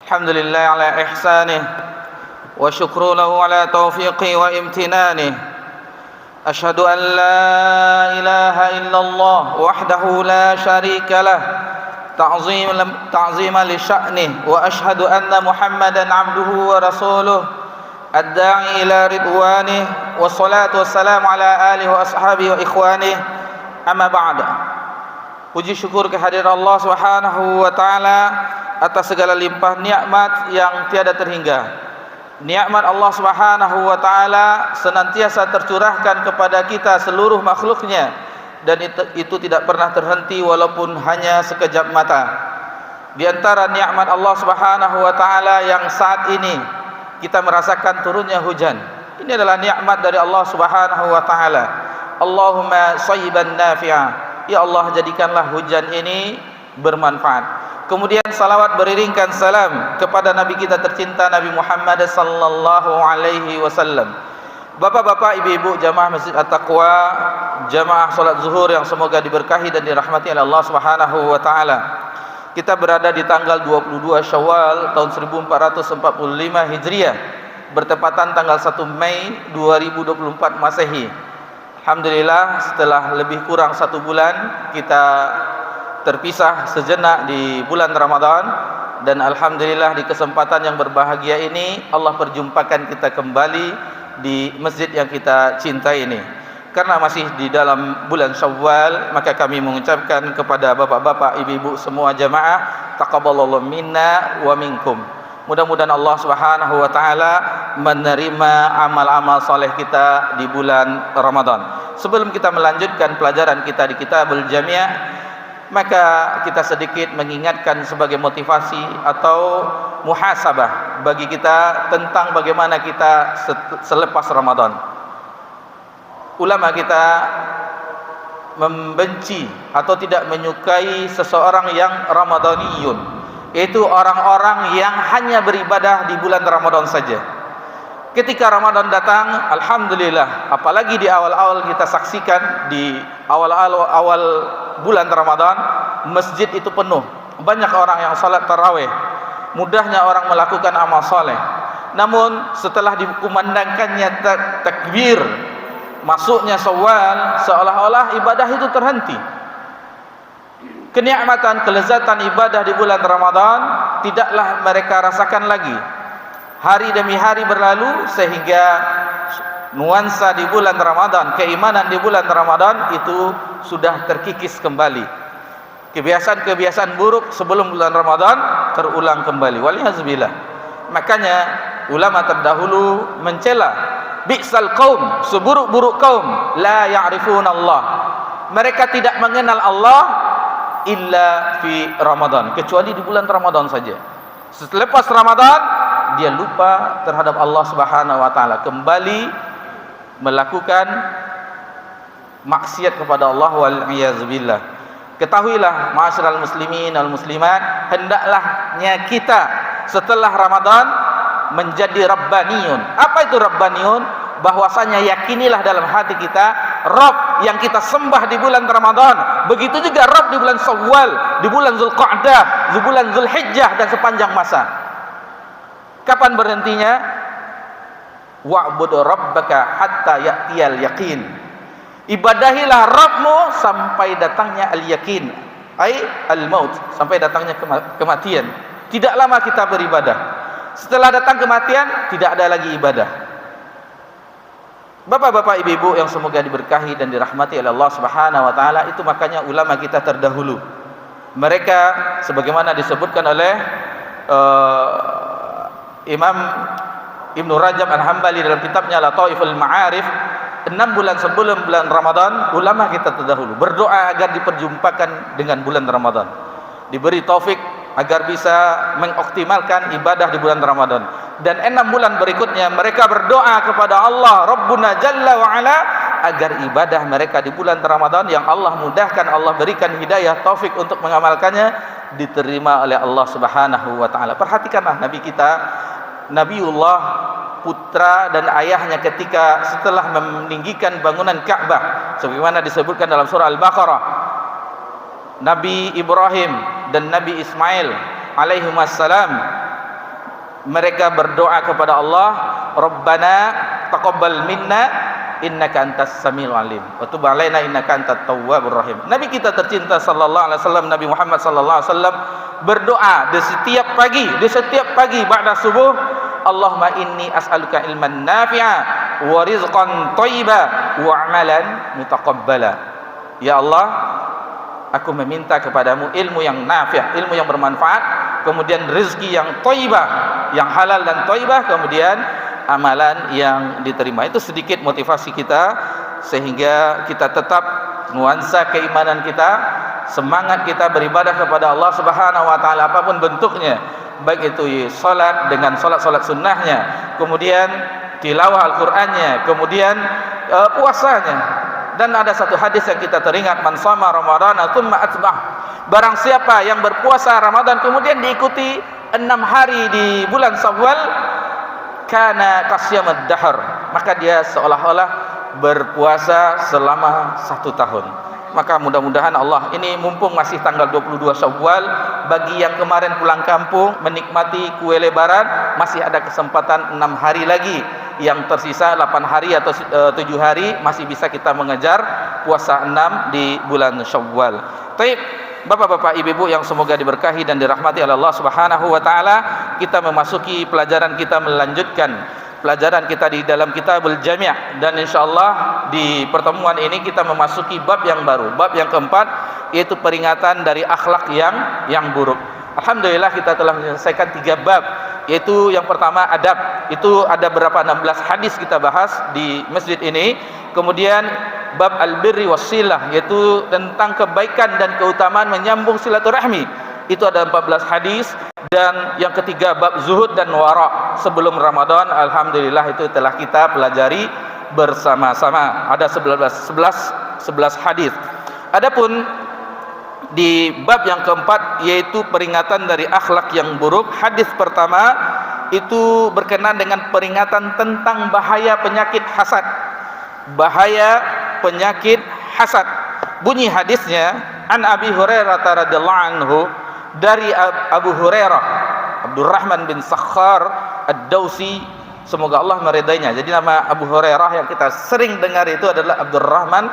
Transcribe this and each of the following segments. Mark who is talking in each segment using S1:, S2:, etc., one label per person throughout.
S1: الحمد لله على إحسانه وشكر له على توفيقه وامتنانه. أشهد أن لا إله إلا الله وحده لا شريك له تعظيما لشأنه، وأشهد أن محمدا عبده ورسوله الداعي إلى رضوانه، والصلاة والسلام على آله وأصحابه وإخوانه. أما بعد. Puji syukur kehadiran Allah Subhanahu wa taala atas segala limpah nikmat yang tiada terhingga. Nikmat Allah Subhanahu wa taala senantiasa tercurahkan kepada kita seluruh makhluknya, dan itu tidak pernah terhenti walaupun hanya sekejap mata. Di antara nikmat Allah Subhanahu wa taala yang saat ini kita merasakan turunnya hujan. Ini adalah nikmat dari Allah Subhanahu wa taala. Allahumma shayyiban nafi'a. Ya Allah, jadikanlah hujan ini bermanfaat. Kemudian salawat beriringkan salam kepada Nabi kita tercinta Nabi Muhammad sallallahu alaihi wasallam. Bapak-bapak, ibu-ibu jamaah Masjid At-Taqwa, jamaah salat zuhur yang semoga diberkahi dan dirahmati oleh Allah Subhanahu wa taala. Kita berada di tanggal 22 Syawal tahun 1445 Hijriah, bertepatan tanggal 1 Mei 2024 Masehi. Alhamdulillah, setelah lebih kurang 1 bulan kita terpisah sejenak di bulan Ramadan, dan alhamdulillah di kesempatan yang berbahagia ini Allah perjumpakan kita kembali di masjid yang kita cintai ini. Karena masih di dalam bulan Syawal, maka kami mengucapkan kepada bapak-bapak, ibu-ibu semua jamaah, taqabbalallahu minna wa minkum. Mudah-mudahan Allah Subhanahu wa taala menerima amal-amal soleh kita di bulan Ramadan. Sebelum kita melanjutkan pelajaran kita di Kitabul Jami', maka kita sedikit mengingatkan sebagai motivasi atau muhasabah bagi kita tentang bagaimana kita selepas Ramadan. Ulama kita membenci atau tidak menyukai seseorang yang Ramadaniyun, yaitu orang-orang yang hanya beribadah di bulan Ramadan saja. Ketika Ramadan datang, alhamdulillah, apalagi di awal-awal kita saksikan di awal bulan Ramadan, masjid itu penuh. Banyak orang yang salat tarawih. Mudahnya orang melakukan amal soleh. Namun setelah dikumandangkannya takbir masuknya Syawal, seolah-olah ibadah itu terhenti. Kenikmatan, kelezatan ibadah di bulan Ramadan tidaklah mereka rasakan lagi. Hari demi hari berlalu sehingga nuansa di bulan Ramadan, keimanan di bulan Ramadan itu sudah terkikis kembali. Kebiasaan-kebiasaan buruk sebelum bulan Ramadan terulang kembali. Waliyahzubillah. Makanya ulama terdahulu mencela, bi'sal qaum, seburuk-buruk kaum, la ya'rifuna Allah. Mereka tidak mengenal Allah illa fi Ramadan, kecuali di bulan Ramadan saja. Selepas Ramadan dia lupa terhadap Allah Subhanahu wa taala, kembali melakukan maksiat kepada Allah wal iyazbillah. Ketahuilah ma'asyiral muslimin wal muslimat, hendaknya kita setelah Ramadan menjadi rabbaniyun. Apa itu rabbaniyun? Bahwasanya yakinilah dalam hati kita Rabb yang kita sembah di bulan Ramadan, begitu juga Rabb di bulan Syawal, di bulan Zulqa'dah, di bulan Zulhijjah, dan sepanjang masa. Kapan berhentinya? Wa'bud rabbaka hatta ya'tiyal yaqin. Ibadahilah Rabbmu sampai datangnya al-yaqin, ai al-maut, sampai datangnya kematian. Tidak lama kita beribadah. Setelah datang kematian, tidak ada lagi ibadah. Bapak-bapak, ibu-ibu yang semoga diberkahi dan dirahmati oleh Allah Subhanahu wa taala, itu makanya ulama kita terdahulu, mereka sebagaimana disebutkan oleh Imam Ibnu Rajab Al-Hambali dalam kitabnya Lataiful Ma'arif, 6 bulan sebelum bulan Ramadan, ulama kita terdahulu berdoa agar diperjumpakan dengan bulan Ramadan, diberi taufik agar bisa mengoptimalkan ibadah di bulan Ramadan. Dan 6 bulan berikutnya mereka berdoa kepada Allah Rabbuna Jalla wa Ala agar ibadah mereka di bulan Ramadan yang Allah mudahkan, Allah berikan hidayah taufik untuk mengamalkannya, diterima oleh Allah Subhanahu wa taala. Perhatikanlah Nabi kita, Nabiullah, putra dan ayahnya ketika setelah meninggikan bangunan Ka'bah, sebagaimana disebutkan dalam surah Al-Baqarah, Nabi Ibrahim dan Nabi Ismail alaihimassalam mereka berdoa kepada Allah, Rabbana taqabbal minna innaka antas samiul alim wa tub alaina innaka antat tawwabur rahim. Nabi kita tercinta sallallahu alaihi wasallam, Nabi Muhammad sallallahu alaihi wasallam berdoa di setiap pagi ba'da subuh, Allahumma inni as'aluka ilman nafi'a wa rizqan thayyiba wa amalan mutaqabbala. Ya Allah, aku meminta kepadamu ilmu yang nafi', ilmu yang bermanfaat, kemudian rezeki yang thayyibah, yang halal dan thayyibah, kemudian amalan yang diterima. Itu sedikit motivasi kita sehingga kita tetap nuansa keimanan kita, semangat kita beribadah kepada Allah Subhanahu wa taala apapun bentuknya, baik itu salat dengan salat sunnahnya, kemudian tilawah Al-Qur'annya, kemudian puasanya. Dan ada satu hadis yang kita teringat, man shoma ramadhana tsumma atbah, barang siapa yang berpuasa Ramadan kemudian diikuti 6 hari di bulan Syawal, kana qasyamad dahr, maka dia seolah-olah berpuasa selama 1 tahun. Maka mudah-mudahan Allah ini, mumpung masih tanggal 22 Syawal, bagi yang kemarin pulang kampung menikmati kue lebaran, masih ada kesempatan 6 hari lagi, yang tersisa 8 hari atau 7 hari masih bisa kita mengejar puasa 6 di bulan Syawal. Baik, Bapak-bapak, ibu-ibu yang semoga diberkahi dan dirahmati oleh Allah Subhanahu wa taala, kita memasuki pelajaran kita, melanjutkan pelajaran kita di dalam Kitabul Jami', dan insyaallah di pertemuan ini kita memasuki bab yang baru, bab yang keempat, yaitu peringatan dari akhlak yang buruk. Alhamdulillah kita telah menyelesaikan 3 bab, yaitu yang pertama adab. Itu ada berapa 16 hadis kita bahas di masjid ini. Kemudian bab al-birri wassilah, yaitu tentang kebaikan dan keutamaan menyambung silaturahmi. Itu ada 14 hadis. Dan yang ketiga bab zuhud dan wara sebelum Ramadan. Alhamdulillah itu telah kita pelajari bersama-sama. Ada 11 hadis. Adapun di bab yang keempat, yaitu peringatan dari akhlak yang buruk, hadis pertama itu berkenaan dengan peringatan tentang bahaya penyakit hasad. Bahaya penyakit hasad. Bunyi hadisnya, an Abi Hurairah radhiyallahu anhu, dari Abu Hurairah, Abdurrahman bin Sakhar Ad-Dausi, semoga Allah meridainya. Jadi nama Abu Hurairah yang kita sering dengar itu adalah Abdurrahman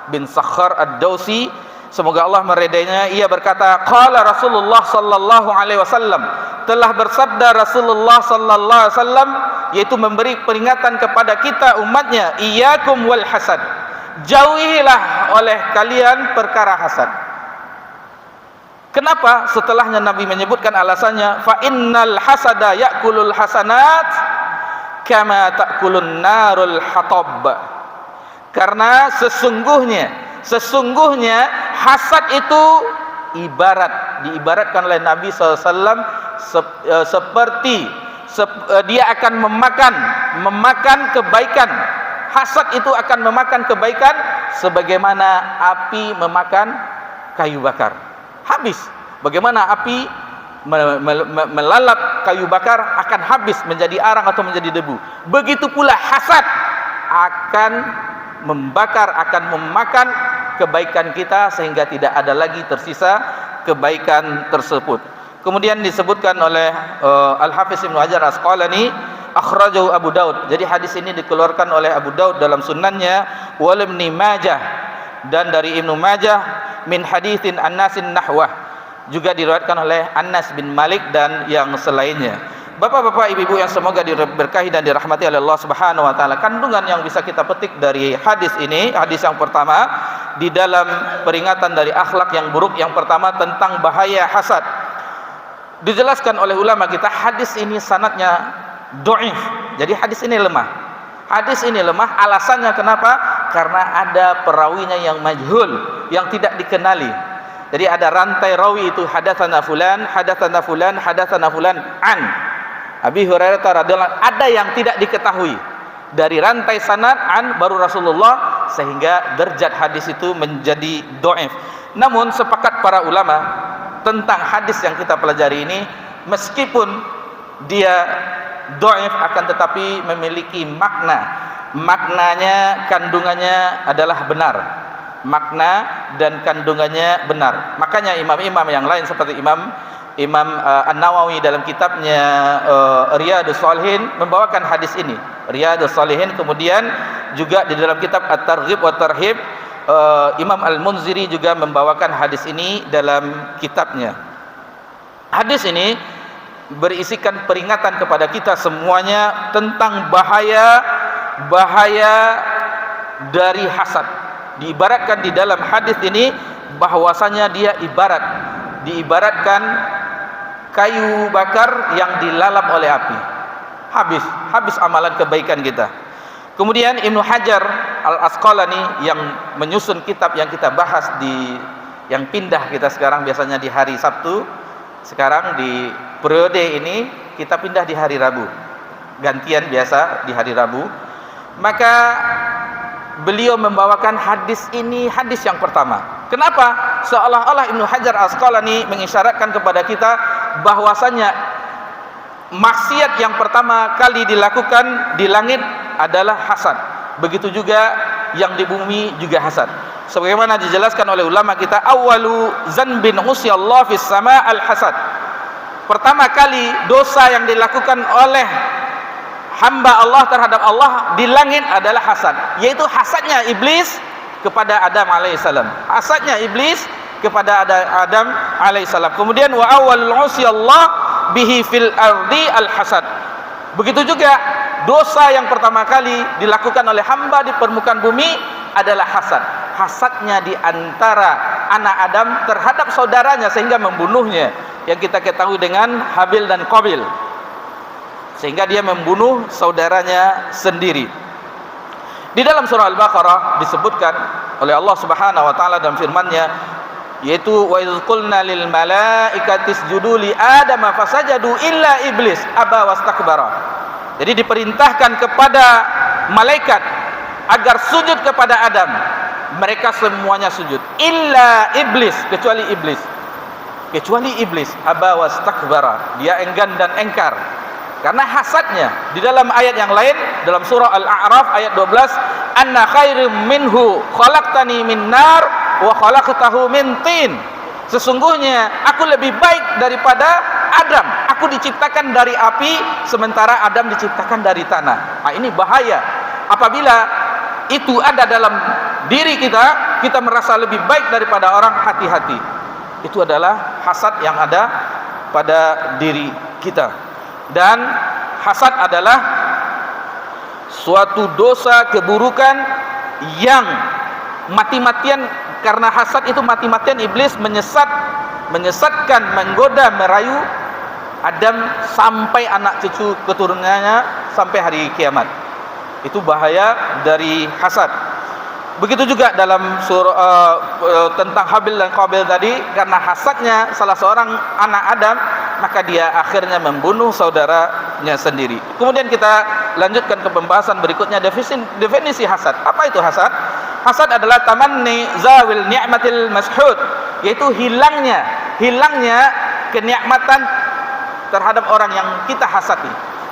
S1: bin Sakhar Ad-Dausi, semoga Allah meridainya. Ia berkata, qala Rasulullah sallallahu alaihi wasallam, telah bersabda Rasulullah sallallahu alaihi wasallam, yaitu memberi peringatan kepada kita umatnya, iyyakum wal hasad, jauhilah oleh kalian perkara hasad. Kenapa? Setelahnya Nabi menyebutkan alasannya, fa innal hasada ya'kulul hasanat kama ta'kulun narul hatab. Karena sesungguhnya hasad itu diibaratkan oleh Nabi SAW seperti dia akan memakan kebaikan. Hasad itu akan memakan kebaikan sebagaimana api memakan kayu bakar. Habis. Bagaimana api melalap kayu bakar akan habis menjadi arang atau menjadi debu. Begitu pula hasad akan membakar, akan memakan kebaikan kita sehingga tidak ada lagi tersisa kebaikan tersebut. Kemudian disebutkan oleh Al-Hafiz Ibnu Hajar Asqalani, akhrajahu Abu Daud. Jadi hadis ini dikeluarkan oleh Abu Daud dalam sunannya, wal Ibnu Majah, dan dari Ibnu Majah min haditsin An-Nasin nahwah, juga diriwayatkan oleh Anas bin Malik dan yang selainnya. Bapak-bapak, ibu-ibu yang semoga diberkahi dan dirahmati oleh Allah Subhanahu wa taala, kandungan yang bisa kita petik dari hadis ini, hadis yang pertama di dalam peringatan dari akhlak yang buruk, yang pertama tentang bahaya hasad. Dijelaskan oleh ulama kita, hadis ini sanadnya dhaif. Jadi hadis ini lemah. Hadis ini lemah, alasannya kenapa? Karena ada perawinya yang majhul, yang tidak dikenali. Jadi ada rantai rawi itu, hadatsana fulan, hadatsana fulan, hadatsana fulan an Abi Hurairah radhiyallahu anhu, ada yang tidak diketahui dari rantai sanad an baru Rasulullah, sehingga derajat hadis itu menjadi dhaif. Namun sepakat para ulama tentang hadis yang kita pelajari ini, meskipun dia dhaif akan tetapi memiliki maknanya, kandungannya adalah benar. Makna dan kandungannya benar. Makanya imam-imam yang lain seperti Imam Imam An-Nawawi dalam kitabnya Riyadhus Shalihin membawakan hadis ini. Riyadhus Shalihin, kemudian juga di dalam kitab At-Targhib wa Tarhib, Imam Al-Munziri juga membawakan hadis ini dalam kitabnya. Hadis ini berisikan peringatan kepada kita semuanya tentang bahaya dari hasad. Diibaratkan di dalam hadis ini bahwasanya dia diibaratkan kayu bakar yang dilalap oleh api. Habis amalan kebaikan kita. Kemudian Ibnu Hajar Al-Asqalani yang menyusun kitab yang kita bahas yang pindah kita sekarang biasanya di hari Sabtu, sekarang di periode ini kita pindah di hari Rabu. Gantian biasa di hari Rabu. Maka beliau membawakan hadis ini, hadis yang pertama. Kenapa? Seolah-olah Ibnu Hajar Al-Asqalani mengisyaratkan kepada kita bahwasanya maksiat yang pertama kali dilakukan di langit adalah hasad. Begitu juga yang di bumi juga hasad. Sebagaimana dijelaskan oleh ulama kita, awwalu zanbin usyallahu fis sama al-hasad. Pertama kali dosa yang dilakukan oleh hamba Allah terhadap Allah di langit adalah hasad, yaitu hasadnya iblis kepada Adam alaihissalam. Hasadnya iblis kepada Adam alaihissalam. Kemudian wa awwalul usyallah bihi fil ardi al hasad. Begitu juga dosa yang pertama kali dilakukan oleh hamba di permukaan bumi adalah hasad. Hasadnya di antara anak Adam terhadap saudaranya sehingga membunuhnya, yang kita ketahui dengan Habil dan Qabil, sehingga dia membunuh saudaranya sendiri. Di dalam surah Al-Baqarah disebutkan oleh Allah Subhanahu wa taala dalam firman-Nya, yaitu wa idz qulna lil malaikati isjudu li adama fasajadu illa iblis aba wastakbara. Jadi diperintahkan kepada malaikat agar sujud kepada Adam. Mereka semuanya sujud illa iblis, kecuali iblis. Kecuali iblis aba wastakbara, dia enggan dan engkar karena hasadnya. Di dalam ayat yang lain dalam surah Al-A'raf ayat 12, anna khairum minhu khalaqtani min nar wa khalaqtahu min tin. Sesungguhnya aku lebih baik daripada Adam, aku diciptakan dari api sementara Adam diciptakan dari tanah. Nah, ini bahaya apabila itu ada dalam diri kita, kita merasa lebih baik daripada orang. Hati-hati, itu adalah hasad yang ada pada diri kita. Dan hasad adalah suatu dosa keburukan yang mati-matian. Karena hasad itu mati-matian iblis menyesatkan, menggoda, merayu Adam sampai anak cucu keturunannya sampai hari kiamat. Itu bahaya dari hasad. Begitu juga dalam surah tentang Habil dan Qabil tadi, karena hasadnya salah seorang anak Adam, maka dia akhirnya membunuh saudaranya sendiri. Kemudian kita lanjutkan ke pembahasan berikutnya, definisi hasad. Apa itu hasad? Hasad adalah tamanni zawil ni'matil mashhud, yaitu hilangnya kenikmatan terhadap orang yang kita hasadi.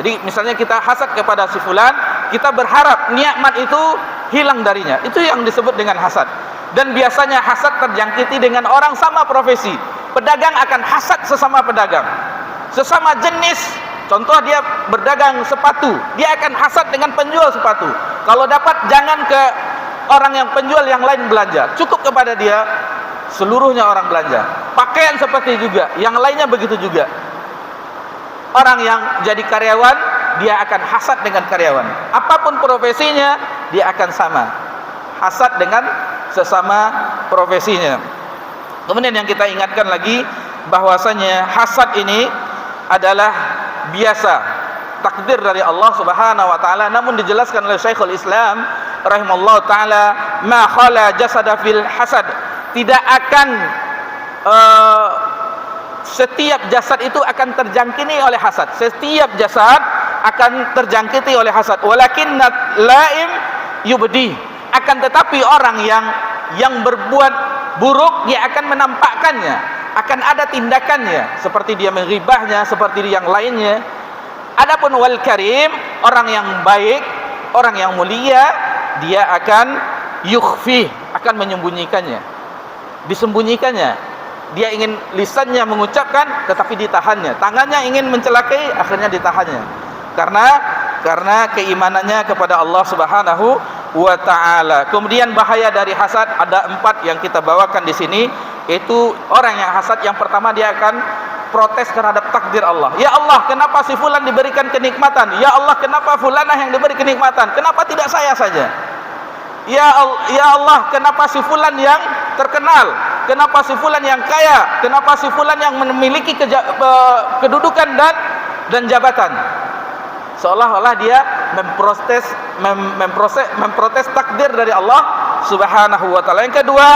S1: Jadi misalnya kita hasad kepada si fulan, kita berharap nikmat itu hilang darinya. Itu yang disebut dengan hasad. Dan biasanya hasad terjangkiti dengan orang sama profesi. Pedagang akan hasad sesama pedagang, sesama jenis. Contoh, dia berdagang sepatu, dia akan hasad dengan penjual sepatu. Kalau dapat, jangan ke orang yang penjual yang lain belanja, cukup kepada dia, seluruhnya orang belanja. Pakaian seperti juga, yang lainnya begitu juga. Orang yang jadi karyawan, dia akan hasad dengan karyawan. Apapun profesinya, dia akan sama hasad dengan sesama profesinya. Kemudian yang kita ingatkan lagi, bahwasanya hasad ini adalah biasa, takdir dari Allah Subhanahu wa taala. Namun dijelaskan oleh Syekhul Islam rahimallahu taala, ma khala jasada fil hasad, tidak akan setiap jasad itu akan terjangkiti oleh hasad. Setiap jasad akan terjangkiti oleh hasad. Walakin laim yubdi, akan tetapi orang yang berbuat buruk dia akan menampakkannya, akan ada tindakannya, seperti dia menghibahnya, seperti yang lainnya. Adapun wal karim, orang yang baik, orang yang mulia, dia akan yukhfi, akan menyembunyikannya, disembunyikannya. Dia ingin lisannya mengucapkan tetapi ditahannya. Tangannya ingin mencelakai, akhirnya ditahannya. Karena keimanannya kepada Allah Subhanahu wa taala. Kemudian bahaya dari hasad ada 4 yang kita bawakan di sini. Itu orang yang hasad, yang pertama dia akan protes terhadap takdir Allah. Ya Allah, kenapa si fulan diberikan kenikmatan? Ya Allah, kenapa fulanah yang diberi kenikmatan? Kenapa tidak saya saja? Ya Allah, kenapa si fulan yang terkenal? Kenapa si fulan yang kaya? Kenapa si fulan yang memiliki kedudukan dan jabatan? Seolah-olah dia memprotes takdir dari Allah Subhanahu wa taala. Yang kedua,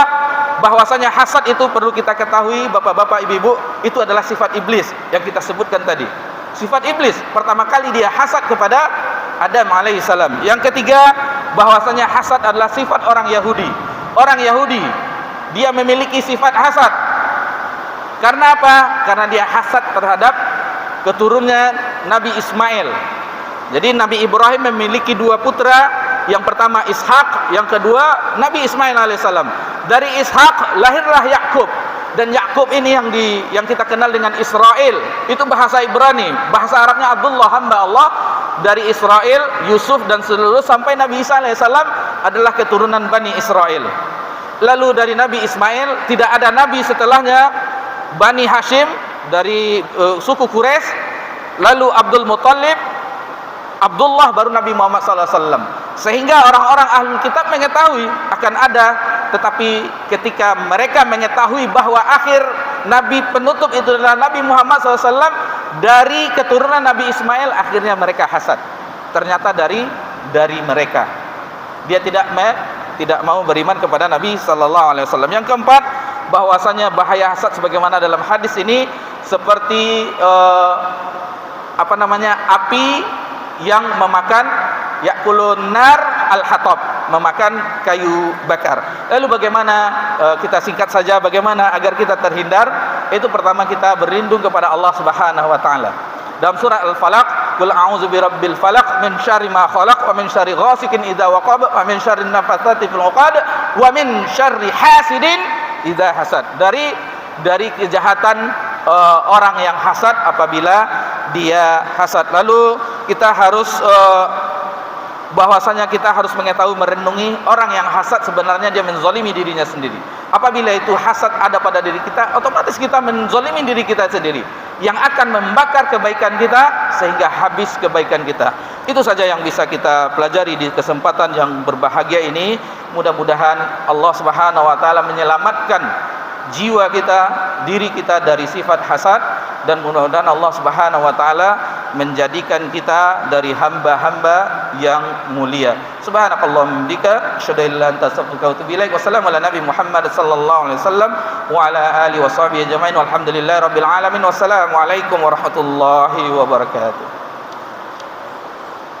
S1: bahwasanya hasad itu perlu kita ketahui, Bapak-bapak, Ibu-ibu, itu adalah sifat iblis yang kita sebutkan tadi. Sifat iblis, pertama kali dia hasad kepada Adam alaihissalam. Yang ketiga, bahwasanya hasad adalah sifat orang Yahudi. Orang Yahudi dia memiliki sifat hasad. Karena apa? Karena dia hasad terhadap keturunannya Nabi Ismail. Jadi Nabi Ibrahim memiliki 2 putra. Yang pertama Ishak, yang kedua Nabi Ismail alaihissalam. Dari Ishak lahirlah Yakub. Dan Yakub ini yang kita kenal dengan Israel. Itu bahasa Ibrani, bahasa Arabnya Abdullah, hamba Allah. Dari Israel, Yusuf dan seluruh sampai Nabi Isa alaihissalam adalah keturunan Bani Israel. Lalu dari Nabi Ismail tidak ada nabi setelahnya, Bani Hashim dari suku Quraisy. Lalu Abdul Muttalib, Abdullah, baru Nabi Muhammad SAW. Sehingga orang-orang ahlul kitab mengetahui akan ada, tetapi ketika mereka mengetahui bahwa akhir Nabi penutup itu adalah Nabi Muhammad SAW dari keturunan Nabi Ismail, akhirnya mereka hasad. Ternyata dari mereka dia tidak mau beriman kepada Nabi SAW. Yang keempat, bahwasanya bahaya hasad sebagaimana dalam hadis ini seperti api yang memakan yakulun nar al-hatab, memakan kayu bakar. Lalu bagaimana, kita singkat saja bagaimana agar kita terhindar. Itu pertama kita berlindung kepada Allah Subhanahu wa taala. Dalam surah Al-Falaq, qul a'udzu birabbil falaq min syarri ma khalaq wa min syarri ghasikin idza waqab wa min syarri nafatsati fil 'uqad wa min syarri hasidin idza hasad. Dari kejahatan orang yang hasad apabila dia hasad. Lalu kita harus bahwasanya kita harus mengetahui, merenungi orang yang hasad sebenarnya dia menzalimi dirinya sendiri. Apabila itu hasad ada pada diri kita, otomatis kita menzalimi diri kita sendiri, yang akan membakar kebaikan kita sehingga habis kebaikan kita. Itu saja yang bisa kita pelajari di kesempatan yang berbahagia ini. Mudah-mudahan Allah Subhanahu wa taala menyelamatkan jiwa kita, diri kita dari sifat hasad, dan mudah-mudahan Allah Subhanahu wa taala menjadikan kita dari hamba-hamba yang mulia. Subhanakallahumma bihamdika asyhadu an la ilaha illa anta astaghfiruka wa atubu ilaik. Wassalamu ala nabi Muhammad sallallahu alaihi wasallam wa ala alihi washabihi ajmain walhamdulillahi rabbil alamin. Wassalamu alaikum warahmatullahi wabarakatuh.